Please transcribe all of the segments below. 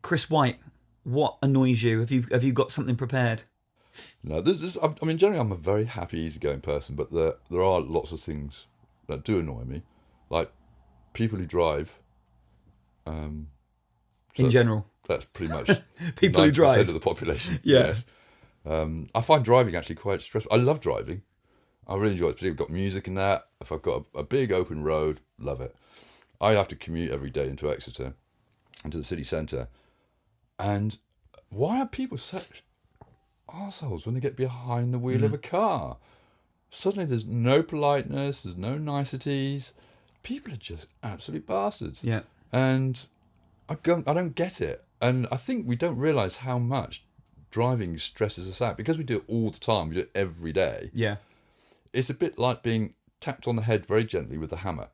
Chris White, what annoys you? Have you got something prepared? No, I mean, generally, I'm a very happy, easygoing person, but there are lots of things that do annoy me, like people who drive. So In general, that's pretty much people who 90% drive. of the population. Yeah. Yes. I find driving actually quite stressful. I love driving. I really enjoy it. Particularly if I've got music and that. If I've got a big open road, love it. I have to commute every day into Exeter, into the city centre. And why are people such arseholes when they get behind the wheel of a car? Suddenly there's no politeness, there's no niceties. People are just absolute bastards. Yeah. And I don't get it. And I think we don't realise how much driving stresses us out. Because we do it all the time, we do it every day. Yeah. It's a bit like being tapped on the head very gently with a hammer.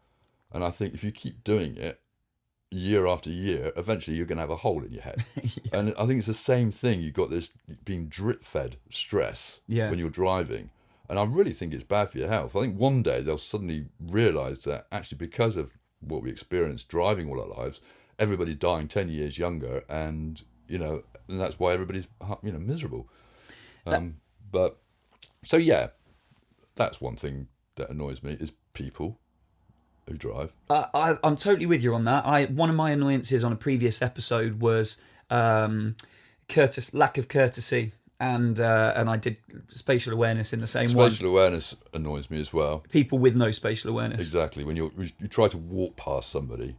And I think if you keep doing it year after year, eventually you're going to have a hole in your head. Yeah. And I think it's the same thing. You've got this being drip-fed stress when you're driving. And I really think it's bad for your health. I think one day they'll suddenly realise that actually because of what we experience driving all our lives, everybody's dying 10 years younger, and that's why everybody's miserable. But so yeah, that's one thing that annoys me is people who drive. I'm totally with you on that. One of my annoyances on a previous episode was lack of courtesy, and I did spatial awareness in the same one. Spatial awareness annoys me as well. People with no spatial awareness. Exactly. When you try to walk past somebody,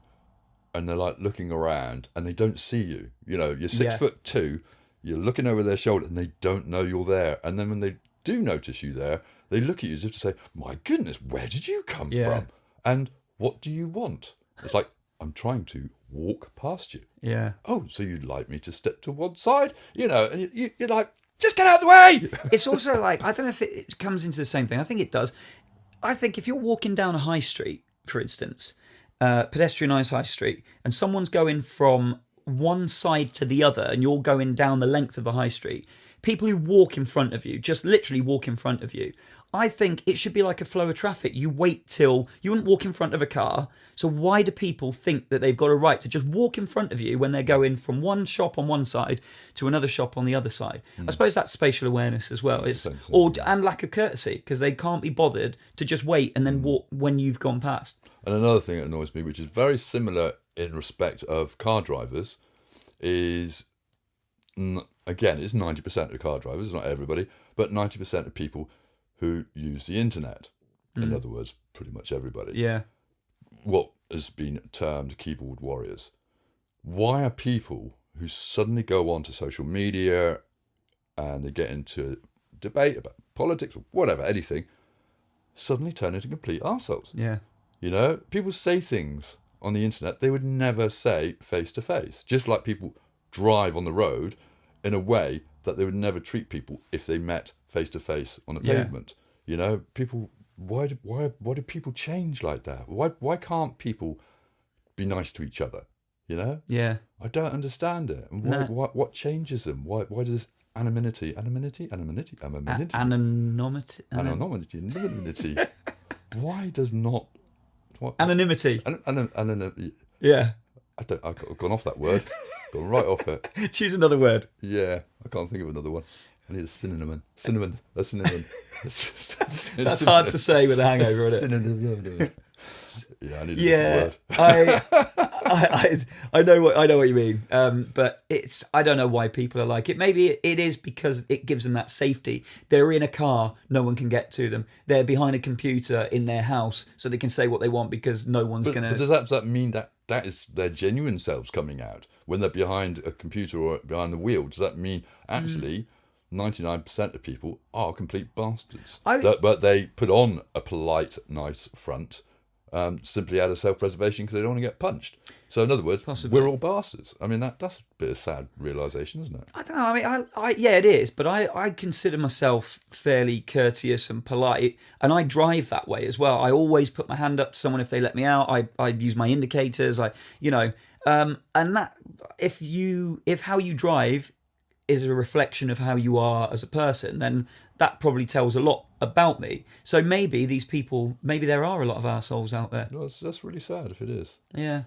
and they're like looking around, and they don't see you. You're 6'2", you're looking over their shoulder, and they don't know you're there. And then when they do notice you there, they look at you as if to say, "My goodness, where did you come from? And what do you want?" It's like, I'm trying to walk past you. Yeah. Oh, so you'd like me to step to one side? And you're like, just get out of the way! It's also like, I don't know if it comes into the same thing. I think it does. I think if you're walking down a high street, for instance, pedestrianised high street, and someone's going from one side to the other, and you're going down the length of the high street, people who walk in front of you, just literally walk in front of you, I think it should be like a flow of traffic. You wait till... You wouldn't walk in front of a car, so why do people think that they've got a right to just walk in front of you when they're going from one shop on one side to another shop on the other side? I suppose that's spatial awareness as well. And lack of courtesy, because they can't be bothered to just wait and then walk when you've gone past. And another thing that annoys me, which is very similar in respect of car drivers, is... Again, it's 90% of car drivers, not everybody, but 90% of people who use the internet. In other words, pretty much everybody. Yeah. What has been termed keyboard warriors. Why are people who suddenly go onto social media and they get into debate about politics or whatever, anything, suddenly turn into complete arseholes? Yeah. People say things on the internet they would never say face to face. Just like people drive on the road in a way that they would never treat people if they met face to face on the pavement. People. Why do people change like that? Why can't people be nice to each other? Yeah. I don't understand it. And what changes them? Why does anonymity? Why does not anonymity? Anonymity. Yeah. I've gone off that word. Gone right off it. Choose another word. Yeah, I can't think of another one. I need a synonym. Cinnamon. A synonym. That's hard to say with a hangover, isn't it? Synonym. Yeah, I need a different word. I know what you mean. But I don't know why people are like it. Maybe it is because it gives them that safety. They're in a car, no one can get to them. They're behind a computer in their house, so they can say what they want because no one's going to... But does that mean that is their genuine selves coming out when they're behind a computer or behind the wheel? Does that mean actually 99% of people are complete bastards? But they put on a polite, nice front simply out of self-preservation because they don't want to get punched. So in other words, we're all bastards. I mean, that's a bit of sad realisation, isn't it? I don't know. I mean, yeah, it is. But I consider myself fairly courteous and polite, and I drive that way as well. I always put my hand up to someone if they let me out. I use my indicators. And that if how you drive is a reflection of how you are as a person, then that probably tells a lot about me. So maybe these people, maybe there are a lot of assholes out there. No, that's really sad if it is. Yeah.